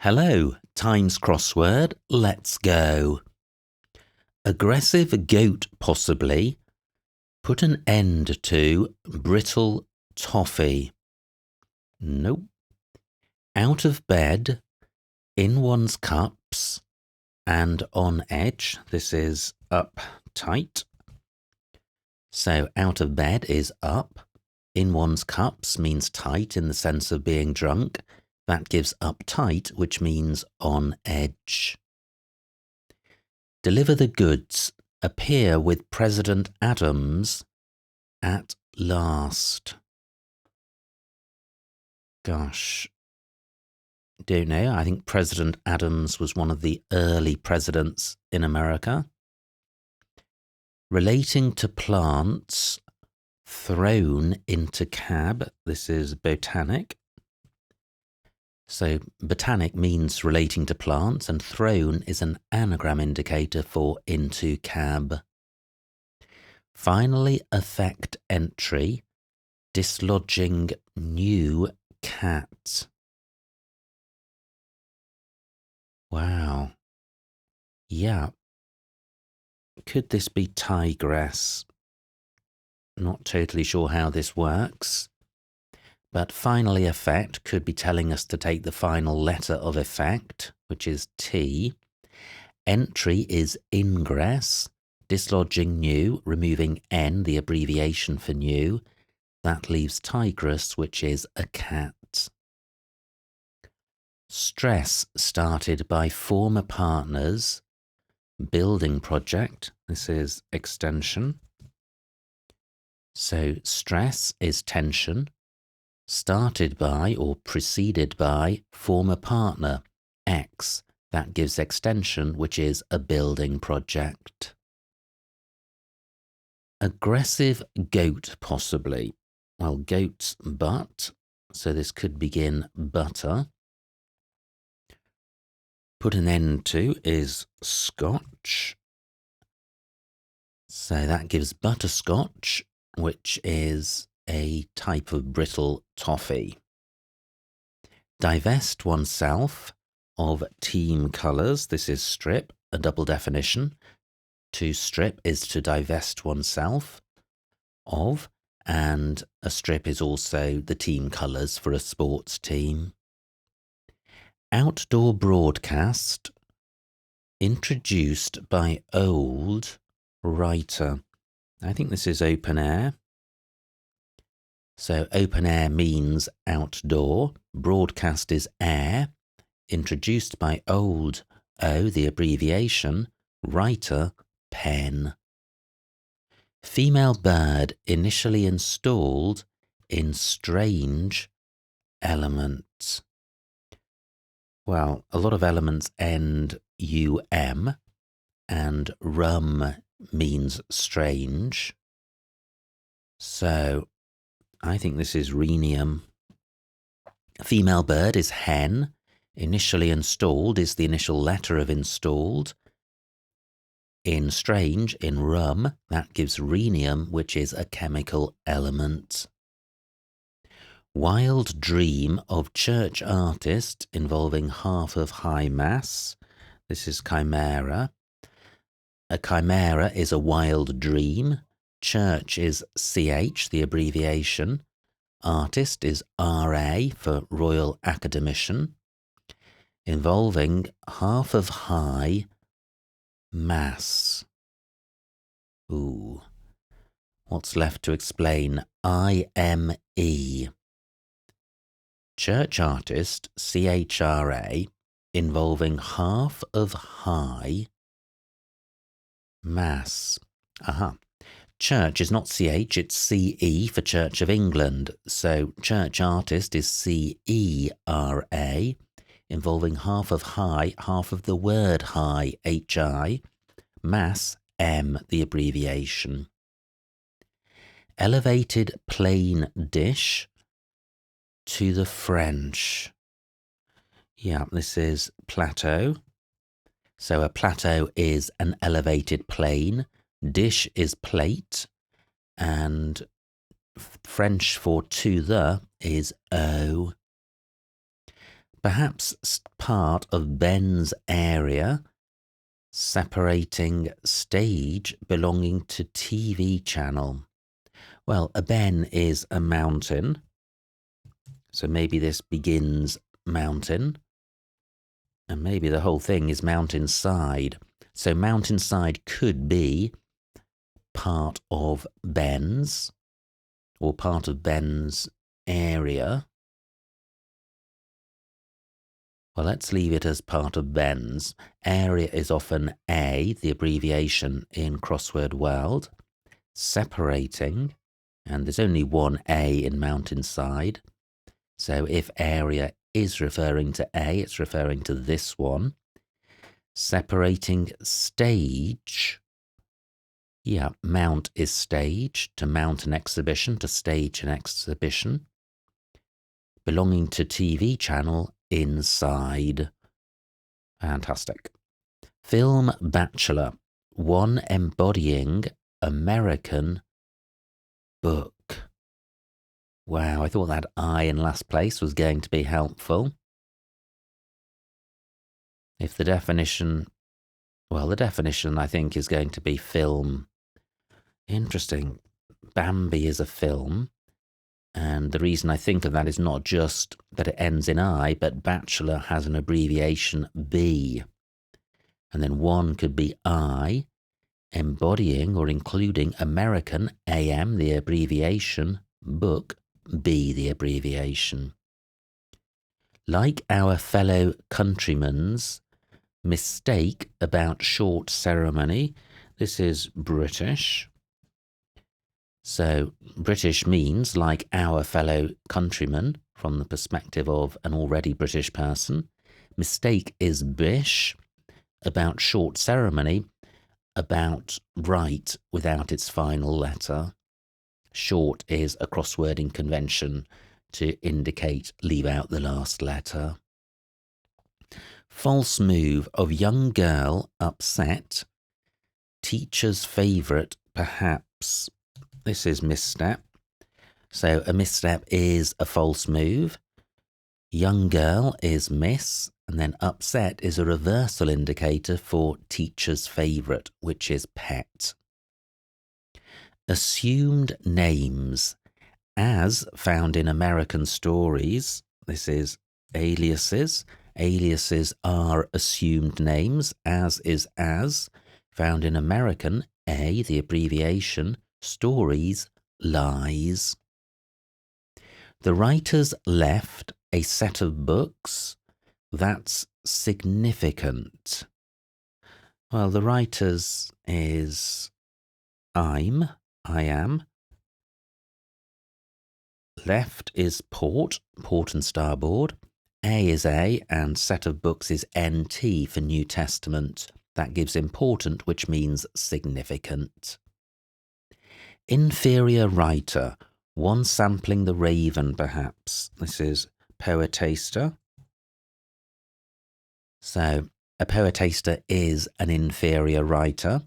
Hello, Times Crossword, let's go. Aggressive goat possibly. Put an end to brittle toffee. Nope. Out of bed, in one's cups, and on edge. This is up tight. So out of bed is up. In one's cups means tight in the sense of being drunk. That gives uptight, which means on edge. Deliver the goods. Appear with President Adams at last. Gosh, don't know. I think President Adams was one of the early presidents in America. Relating to plants, thrown into cab. This is botanic. So botanic means relating to plants, and thrown is an anagram indicator for into cab. Finally, effect entry, dislodging new cat. Wow. Yeah. Could this be tigress? Not totally sure how this works. But finally effect could be telling us to take the final letter of effect, which is T. Entry is ingress, dislodging new, removing N, the abbreviation for new. That leaves tigress, which is a cat. Stress started by former partners. Building project, this is extension. So stress is tension. Started by or preceded by former partner, X. That gives extension, which is a building project. Aggressive goat, possibly. Well, goat's butt, so this could begin butter. Put an end to is scotch. So that gives butterscotch, which is a type of brittle toffee. Divest oneself of team colours. This is strip, a double definition. To strip is to divest oneself of, and a strip is also the team colours for a sports team. Outdoor broadcast, introduced by old writer. I think this is open air. So open air means outdoor, broadcast is air, introduced by old O, the abbreviation, writer, pen. Female bird initially installed in strange elements. Well, a lot of elements end UM, and rum means strange. So I think this is rhenium. Female bird is hen. Initially installed is the initial letter of installed. In strange, in rum, that gives rhenium, which is a chemical element. Wild dream of church artist involving half of high mass. This is chimera. A chimera is a wild dream. Church is CH, the abbreviation. Artist is RA for Royal Academician. Involving half of high mass. Ooh. What's left to explain? IME. Church artist, CHRA, involving half of high mass. Aha. Church is not CH, it's CE for Church of England. So church artist is CERA, involving half of high, half of the word high, HI. Mass, M, the abbreviation. Elevated plain dish to the French. Yeah, this is plateau. So a plateau is an elevated plane. Dish is plate, and French for to the is O. Perhaps part of Ben's area, separating stage belonging to TV channel. Well, a Ben is a mountain, so maybe this begins mountain, and maybe the whole thing is mountainside. So mountainside could be part of Ben's, or part of Ben's area. Well, let's leave it as part of Ben's. Area is often A, the abbreviation in crossword world. Separating, and there's only one A in mountainside. So if area is referring to A, it's referring to this one. Separating stage. Yeah, mount is stage, to mount an exhibition, to stage an exhibition. Belonging to TV channel, inside. Fantastic. Film Bachelor, one embodying American book. Wow, I thought that I in last place was going to be helpful. If the definition, well, the definition I think is going to be film. Interesting. Bambi is a film. And the reason I think of that is not just that it ends in I, but bachelor has an abbreviation B. And then one could be I, embodying or including American, AM, the abbreviation, book, B, the abbreviation. Like our fellow countrymen's mistake about short ceremony, this is British. So British means like our fellow countrymen from the perspective of an already British person. Mistake is bish, about short ceremony, about right without its final letter. Short is a crosswording convention to indicate leave out the last letter. False move of young girl upset. Teacher's favourite perhaps. This is misstep. So a misstep is a false move. Young girl is miss. And then upset is a reversal indicator for teacher's favourite, which is pet. Assumed names. As found in American stories, this is aliases. Aliases are assumed names, as is as. Found in American, A, the abbreviation, stories, lies. The writers left a set of books. That's significant. Well, the writers is I am. Left is port and starboard. A is A, and set of books is NT for New Testament. That gives important, which means significant. Inferior writer, one sampling the raven perhaps. This is poetaster. So a poetaster is an inferior writer.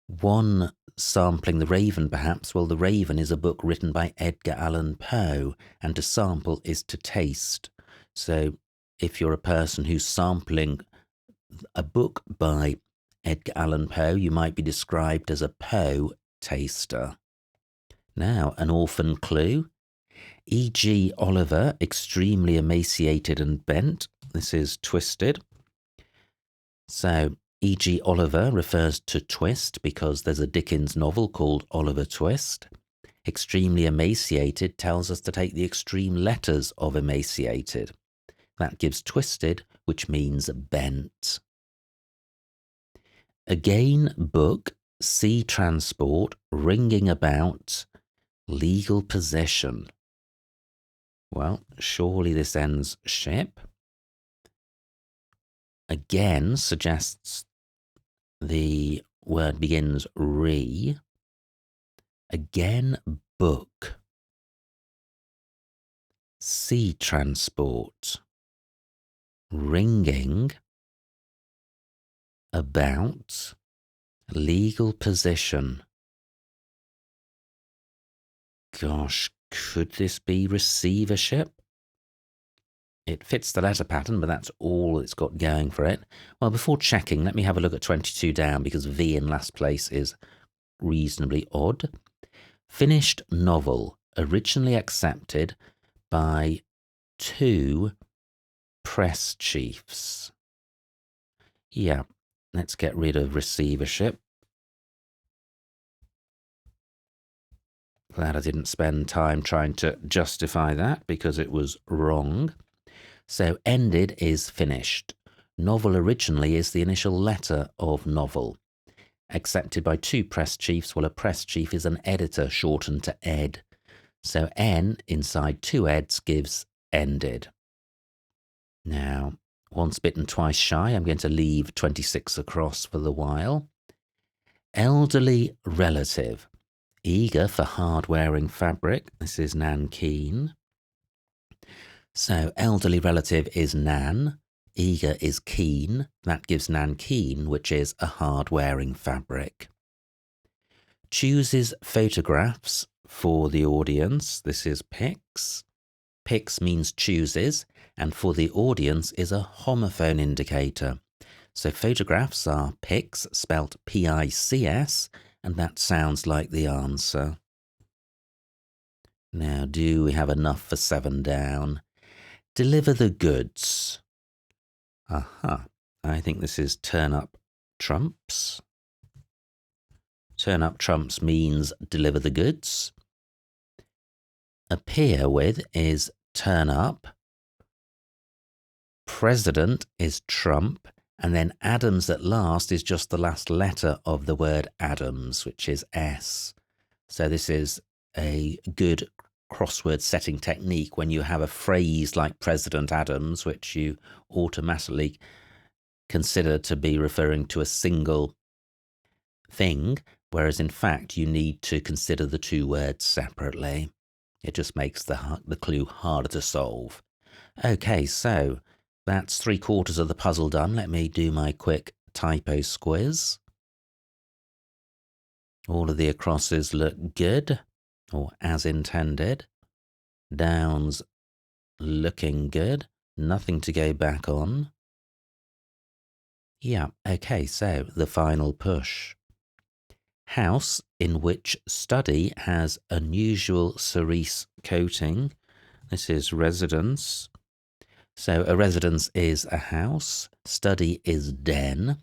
One sampling the raven perhaps. Well, the Raven is a book written by Edgar Allan Poe, and to sample is to taste. So if you're a person who's sampling a book by Edgar Allan Poe, you might be described as a Poe taster. Now, an orphan clue. E.G. Oliver, extremely emaciated and bent. This is twisted. So, E.G. Oliver refers to twist because there's a Dickens novel called Oliver Twist. Extremely emaciated tells us to take the extreme letters of emaciated. That gives twisted, which means bent. Again, book, sea transport, ringing about, legal possession. Well, surely this ends ship. Again suggests the word begins re. Again, book. Sea transport. Ringing about, legal position. Gosh, could this be receivership? It fits the letter pattern, but that's all it's got going for it. Well, before checking, let me have a look at 22 down, because V in last place is reasonably odd. Finished novel, originally accepted by 2 press chiefs. Yeah, let's get rid of receivership. Glad I didn't spend time trying to justify that, because it was wrong. So ended is finished. Novel originally is the initial letter of novel. Accepted by 2 press chiefs. Well, a press chief is an editor shortened to ed. So N inside 2 eds gives ended. Now, once bitten, twice shy. I'm going to leave 26 across for the while. Elderly relative. Eager for hard-wearing fabric. This is nankeen. So elderly relative is nan. Eager is keen. That gives nankeen, which is a hard-wearing fabric. Chooses photographs for the audience. This is pics. Pics means chooses, and for the audience is a homophone indicator. So photographs are pics, spelt P-I-C-S, and that sounds like the answer. Now, do we have enough for 7 down? Deliver the goods. Aha, I think this is turn up trumps. Turn up trumps means deliver the goods. Appear with is turn up. President is Trump. And then Adams at last is just the last letter of the word Adams, which is S. So this is a good crossword setting technique when you have a phrase like President Adams, which you automatically consider to be referring to a single thing, whereas in fact you need to consider the 2 words separately. It just makes the clue harder to solve. Okay, so that's 3/4 of the puzzle done. Let me do my quick typo squiz. All of the acrosses look good, or as intended. Downs looking good. Nothing to go back on. Yeah, okay, so the final push. House in which study has unusual cerise coating. This is residence. So a residence is a house, study is den,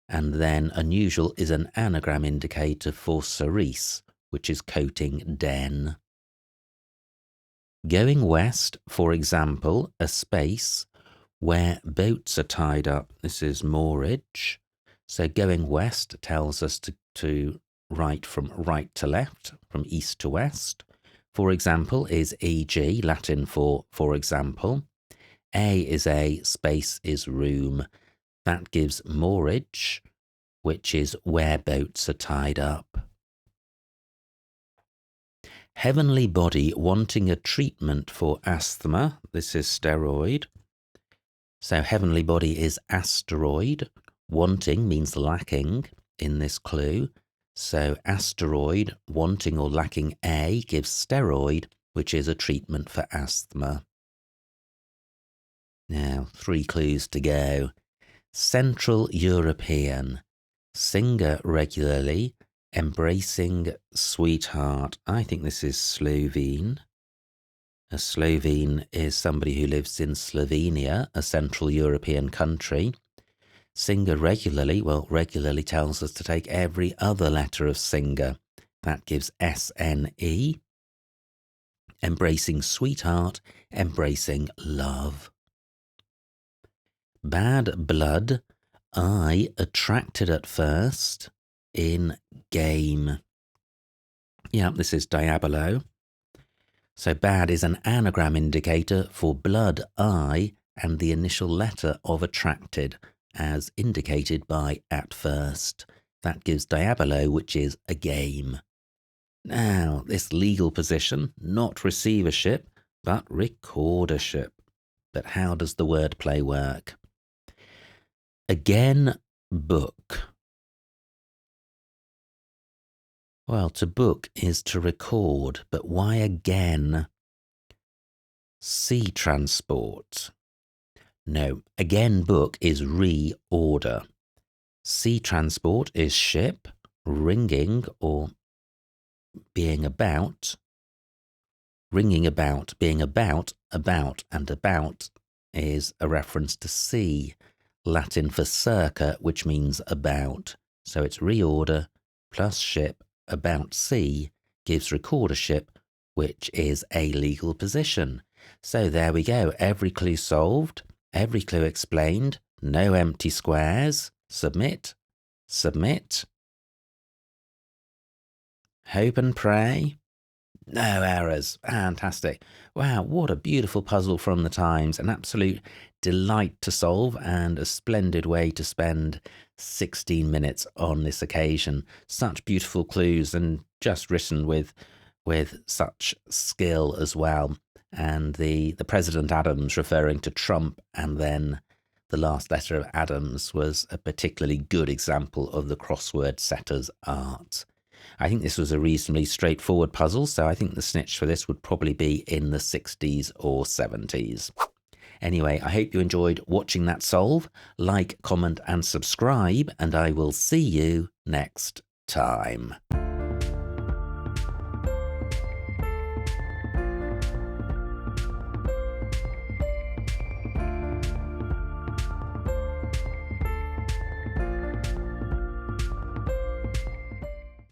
and then unusual is an anagram indicator for cerise, which is coating den. Going west, for example, a space where boats are tied up. This is moorage. So going west tells us to write from right to left, from east to west. For example is e.g., Latin for example. A is a, space is room. That gives moorage, which is where boats are tied up. Heavenly body wanting a treatment for asthma. This is steroid. So heavenly body is asteroid. Wanting means lacking in this clue. So asteroid, wanting or lacking A, gives steroid, which is a treatment for asthma. Now, 3 clues to go. Central European. Singer regularly. Embracing sweetheart. I think this is Slovene. A Slovene is somebody who lives in Slovenia, a Central European country. Singer regularly, well, regularly tells us to take every other letter of singer. That gives S-N-E. Embracing sweetheart, embracing love. Bad blood, I attracted at first, in game. Yeah, this is diabolo. So bad is an anagram indicator for blood, I, and the initial letter of attracted, as indicated by at first. That gives diabolo, which is a game. Now, this legal position, not receivership, but recordership. But how does the wordplay work? Again, book. Well, to book is to record, but why again? Sea transport. No, again, book is reorder. Sea transport is ship, ringing or being about. Ringing about, being about, and about is a reference to sea, Latin for circa, which means about. So it's reorder plus ship about sea gives recordership, which is a legal position. So there we go. Every clue solved, every clue explained, no empty squares. Submit, submit. Hope and pray. No errors. Fantastic. Wow, what a beautiful puzzle from the Times. An absolute delight to solve and a splendid way to spend 16 minutes on this occasion. Such beautiful clues and just written with such skill as well. And the President Adams referring to Trump, and then the last letter of Adams was a particularly good example of the crossword setter's art. I think this was a reasonably straightforward puzzle, so I think the snitch for this would probably be in the 60s or 70s. Anyway, I hope you enjoyed watching that solve. Like, comment and subscribe, and I will see you next time.